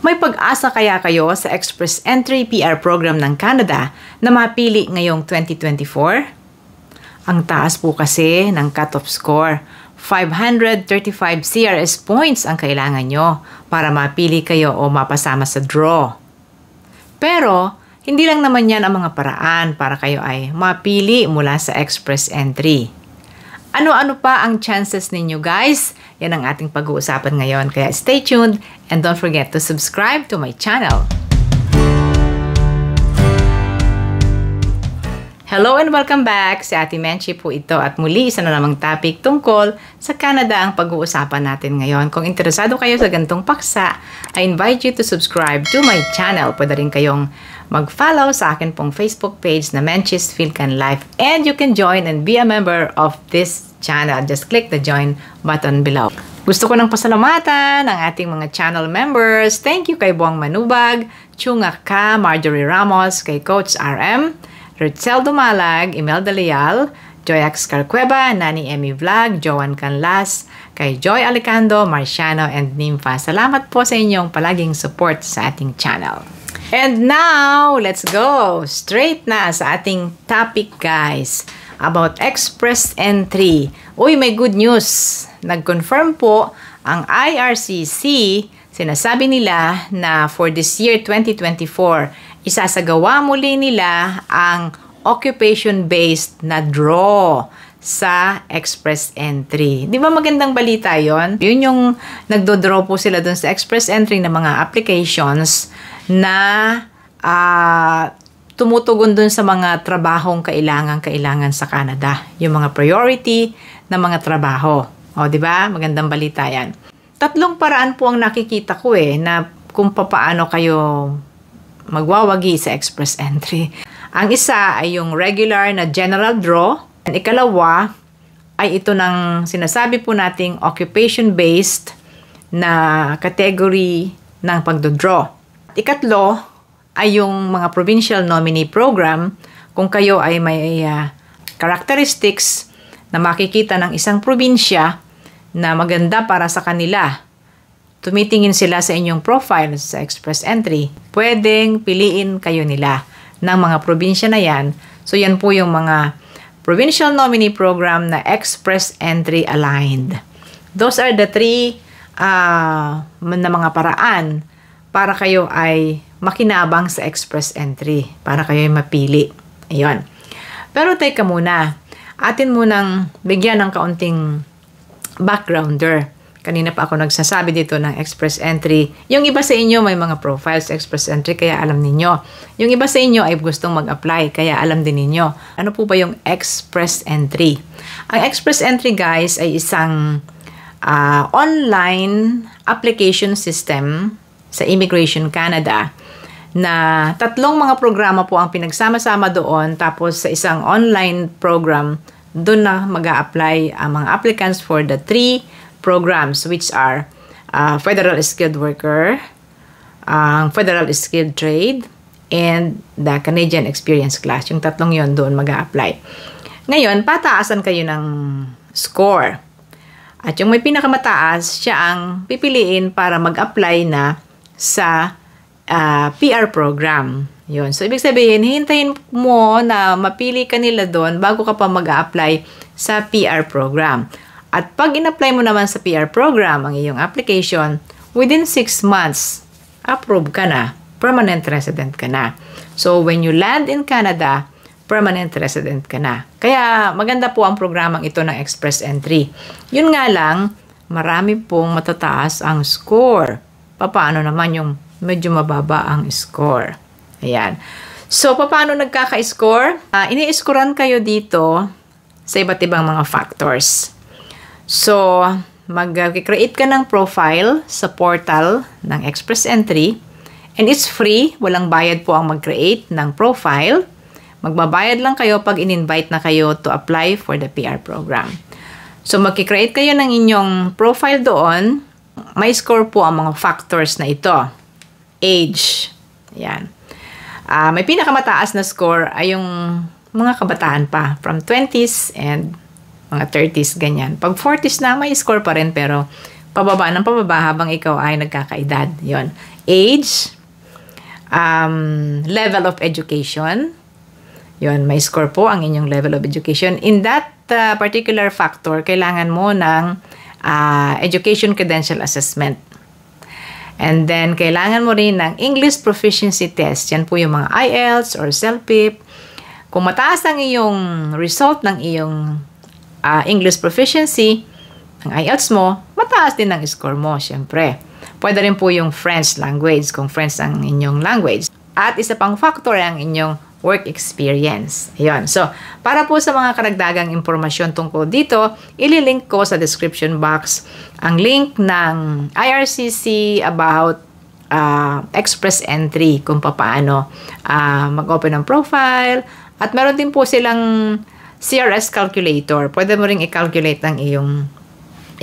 May pag-asa kaya kayo sa Express Entry PR program ng Canada na mapili ngayong 2024? Ang taas po kasi ng cut-off score. 535 CRS points ang kailangan nyo para mapili kayo o mapasama sa draw. Pero, hindi lang naman yan ang mga paraan para kayo ay mapili mula sa Express Entry. Ano-ano pa ang chances ninyo, guys? Yan ang ating pag-uusapan ngayon. Kaya stay tuned and don't forget to subscribe to my channel. Hello and welcome back! Si Ate Menchie po ito at muli isa na namang topic tungkol sa Canada ang pag-uusapan natin ngayon. Kung interesado kayo sa gantong paksa, I invite you to subscribe to my channel. Pwede rin kayong mag-follow sa akin pong Facebook page na Menchie's Philcan Life and you can join and be a member of this channel. Just click the join button below. Gusto ko nang pasalamatan ang ating mga channel members. Thank you kay Buang Manubag, Chunga Ka, Marjorie Ramos, kay Coach RM, Ritzel Dumalag, Imelda Leal, Joyax Carcueva, Nani Emmy Vlog, Joan Canlas, kay Joy Alicando, Marciano, and Nympha. Salamat po sa inyong palaging support sa ating channel. And now, let's go straight na sa ating topic, guys, about Express Entry. Uy, may good news. Nag-confirm po ang IRCC. Sinasabi nila na for this year 2024, isasagawa muli nila ang occupation-based na draw sa Express Entry. Di ba magandang balita yon? Yun yung nagdo-draw po sila dun sa Express Entry ng mga applications na tumutugon dun sa mga trabahong kailangan sa Canada. Yung mga priority na mga trabaho. O, di ba? Magandang balita yan. Tatlong paraan po ang nakikita ko na kung paano kayo magwawagi sa Express Entry. Ang isa ay yung regular na general draw. Ang ikalawa ay ito ng sinasabi po nating occupation-based na category ng pagdodraw. Ikatlo ay yung mga provincial nominee program kung kayo ay may characteristics na makikita ng isang probinsya na maganda para sa kanila. Tumitingin sila sa inyong profile sa Express Entry. Pwedeng piliin kayo nila ng mga probinsya na yan. So yan po yung mga provincial nominee program na Express Entry aligned. Those are the three na mga paraan para kayo ay makinabang sa Express Entry. Para kayo ay mapili. Ayun. Pero teka muna. Atin munang bigyan ng kaunting backgrounder. Kanina pa ako nagsasabi dito ng Express Entry. Yung iba sa inyo may mga profiles sa Express Entry kaya alam ninyo. Yung iba sa inyo ay gustong mag-apply kaya alam din ninyo. Ano po ba yung Express Entry? Ang Express Entry, guys, ay isang online application system sa Immigration Canada na tatlong mga programa po ang pinagsama-sama doon tapos sa isang online program doon na mag-a-apply ang mga applicants for the three programs which are Federal Skilled Worker, Federal Skilled Trade, and the Canadian Experience Class. Yung tatlong yon doon mag-a-apply. Ngayon, pataasan kayo ng score. At yung may pinakamataas, siya ang pipiliin para mag-apply na sa PR program. Yun. So, ibig sabihin, hintayin mo na mapili ka nila doon bago ka pa mag-a-apply sa PR program. At pag in-apply mo naman sa PR program ang iyong application, within 6 months, approve ka na. Permanent resident ka na. So, when you land in Canada, permanent resident ka na. Kaya, maganda po ang programang ito ng Express Entry. Yun nga lang, marami pong matataas ang score. Paano naman yung medyo mababa ang score? Ayan. So, paano nagkaka-score? Ini-scorean kayo dito sa iba't ibang mga factors. So, mag-create ka ng profile sa portal ng Express Entry and it's free. Walang bayad po ang mag-create ng profile. Magbabayad lang kayo pag in-invite na kayo to apply for the PR program. So, mag-create kayo ng inyong profile doon. May score po ang mga factors na ito. Age. Ayan. May pinakamataas na score ay yung mga kabataan pa. From 20s and mga 30s, ganyan. Pag 40s na, may score pa rin pero pababa ng pababa habang ikaw ay nagkakaedad. Yon. Age, level of education. Yon, may score po ang inyong level of education. In that particular factor, kailangan mo ng education credential assessment. And then, kailangan mo rin ng English proficiency test. Yan po yung mga IELTS or CELPIP. Kung mataas ang iyong result ng iyong English proficiency, ang IELTS mo, mataas din ang score mo, syempre. Pwede rin po yung French language, kung French ang inyong language. At isa pang factor ang inyong work experience. Ayun. So, para po sa mga karagdagang impormasyon tungkol dito, ililink ko sa description box ang link ng IRCC about express entry, kung paano mag-open ng profile. At meron din po silang CRS calculator. Pwede mo ring i-calculate ang iyong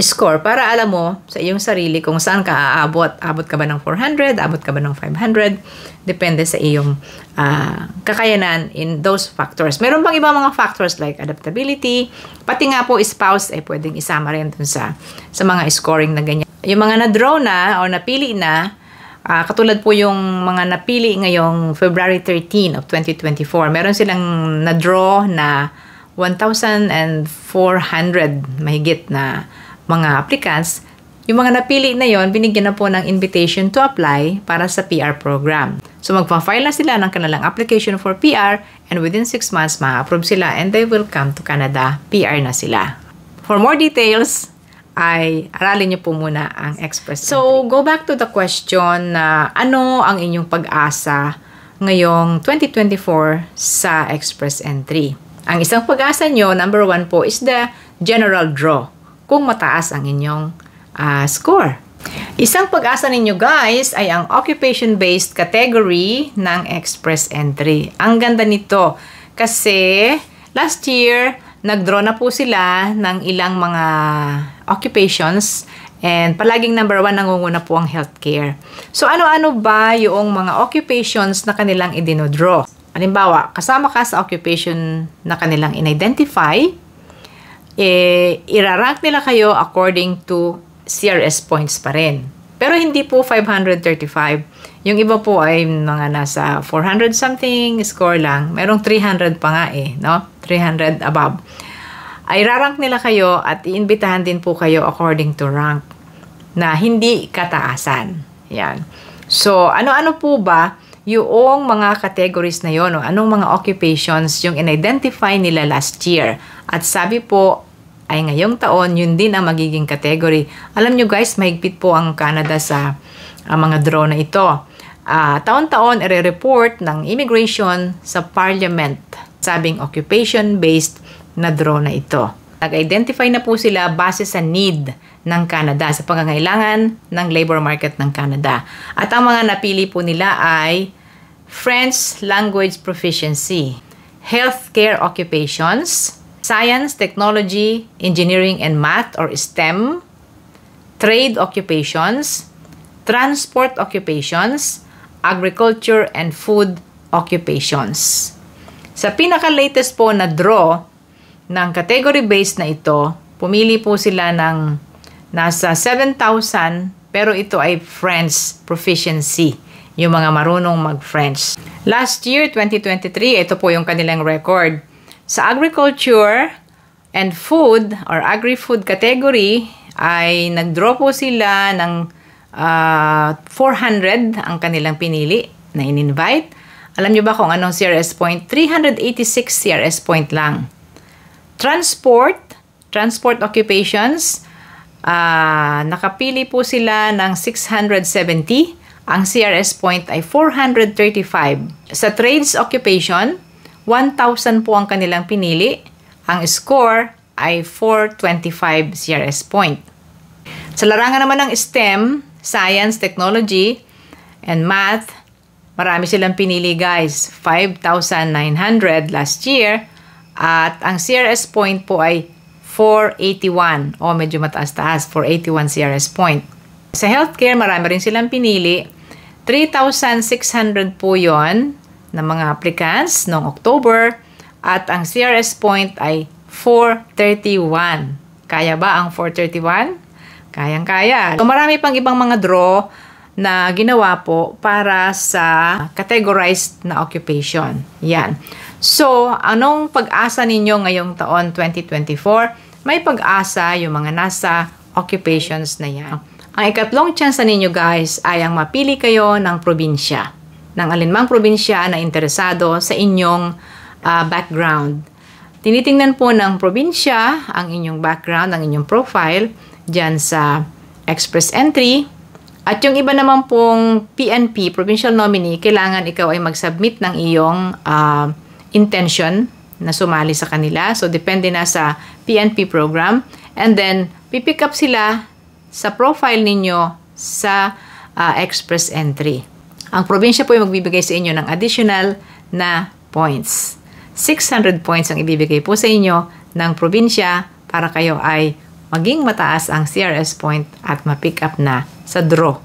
score para alam mo sa iyong sarili kung saan ka aabot. Abot ka ba ng 400? Abot ka ba ng 500? Depende sa iyong kakayanan in those factors. Meron bang ibang mga factors like adaptability? Pati nga po spouse ay pwedeng isama rin dun sa mga scoring na ganyan. Yung mga na-draw na o napili na, katulad po yung mga napili ngayong February 13 of 2024. Meron silang na-draw na 1,400 mahigit na mga applicants. Yung mga napili na yon, binigyan na po ng invitation to apply para sa PR program. So magpa-file na sila ng kanilang application for PR and within 6 months ma-approve sila and they will come to Canada. PR na sila. For more details, ay aralin niyo po muna ang Express Entry. So go back to the question na ano ang inyong pag-asa ngayong 2024 sa Express Entry. Ang isang pag-asa nyo, number 1 po, is the general draw. Kung mataas ang inyong score. Isang pag-asa ninyo guys ay ang occupation-based category ng Express Entry. Ang ganda nito kasi last year nag-draw na po sila ng ilang mga occupations and palaging number 1 nangunguna po ang healthcare. So ano-ano ba yung mga occupations na kanilang idinodraw? Halimbawa, kasama ka sa occupation na kanilang in-identify, irarank nila kayo according to CRS points pa rin. Pero hindi po 535. Yung iba po ay mga nasa 400 something score lang. Merong 300 pa nga no? 300 above. Ay rarank nila kayo at iimbitahan din po kayo according to rank na hindi kataasan. Yan. So, ano-ano po ba yung mga categories na yon o anong mga occupations yung in-identify nila last year? At sabi po, ay ngayong taon, yun din ang magiging category. Alam nyo guys, mahigpit po ang Canada sa mga draw na ito. Taon-taon, i-report ng immigration sa parliament, sabing occupation-based na draw na ito. Nag-identify na po sila base sa need ng Canada, sa pangangailangan ng labor market ng Canada. At ang mga napili po nila ay French language proficiency, healthcare occupations, science, technology, engineering, and math or STEM, trade occupations, transport occupations, agriculture, and food occupations. Sa pinaka-latest po na draw ng category-based na ito, pumili po sila ng nasa 7,000 pero ito ay French proficiency, yung mga marunong mag-French. Last year, 2023, ito po yung kanilang record. Sa agriculture and food or agri-food category ay nag-draw po sila ng 400 ang kanilang pinili na in-invite. Alam nyo ba kung anong CRS point? 386 CRS point lang. Transport occupations, nakapili po sila ng 670. Ang CRS point ay 435. Sa trades occupation, 1,000 po ang kanilang pinili. Ang score ay 425 CRS point. Sa larangan naman ng STEM, Science, Technology, and Math, marami silang pinili guys. 5,900 last year. At ang CRS point po ay 481. O medyo mataas-taas, 481 CRS point. Sa healthcare, marami rin silang pinili. 3,600 po yon ng mga applicants noong October. At ang CRS point ay 431. Kaya ba ang 431? Kayang-kaya. So, marami pang ibang mga draw na ginawa po para sa categorized na occupation. Yan. So, anong pag-asa ninyo ngayong taon 2024? May pag-asa yung mga nasa occupations na yan. Ang ikatlong chance ninyo guys ay ang mapili kayo ng probinsya. Ng alinmang probinsya na interesado sa inyong background. Tinitingnan po ng probinsya ang inyong background, ang inyong profile dyan sa express entry. At yung iba naman pong PNP, provincial nominee, kailangan ikaw ay mag-submit ng iyong intention na sumali sa kanila. So, depende na sa PNP program. And then, pipick up sila sa profile ninyo sa express entry. Ang probinsya po ay magbibigay sa inyo ng additional na points. 600 points ang ibibigay po sa inyo ng probinsya para kayo ay maging mataas ang CRS point at ma-pick up na sa draw.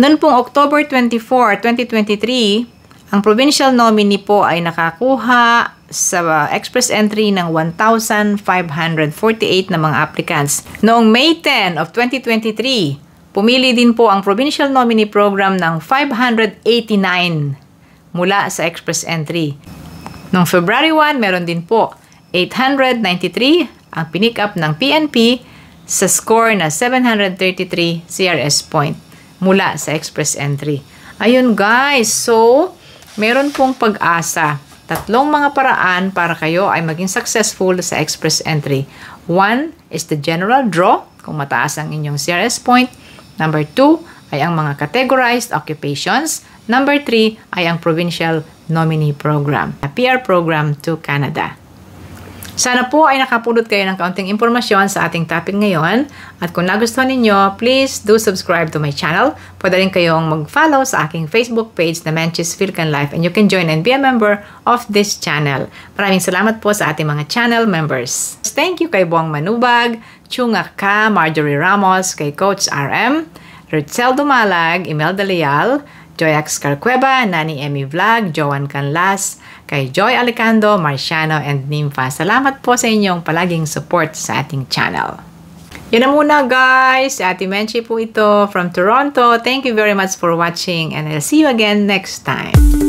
Noon pong October 24, 2023, ang provincial nominee po ay nakakuha sa express entry ng 1,548 na mga applicants. Noong May 10 of 2023, pumili din po ang provincial nominee program ng 589 mula sa express entry. Noong February 1, meron din po 893 ang pinick up ng PNP sa score na 733 CRS point mula sa express entry. Ayun guys, so meron pong pag-asa. Tatlong mga paraan para kayo ay maging successful sa express entry. 1 is the general draw, kung mataas ang inyong CRS point. Number 2 ay ang mga categorized occupations. Number 3 ay ang provincial nominee program, a PR program to Canada. Sana po ay nakapulot kayo ng kaunting impormasyon sa ating topic ngayon. At kung nagustuhan ninyo, please do subscribe to my channel. Pwede rin kayong mag-follow sa aking Facebook page na Menchie's Philican Life and you can join and be a member of this channel. Maraming salamat po sa ating mga channel members. Thank you kay Buang Manubag, Chunga Ka, Marjorie Ramos, kay Coach RM, Ritzel Dumalag, Imelda Leal, Joyax Carcueva, Nani Emmy Vlog, Joan Canlas, kay Joy Alicando, Marciano, and Nympha. Salamat po sa inyong palaging support sa ating channel. Yun na muna guys. Ate Menchie po ito from Toronto. Thank you very much for watching and I'll see you again next time.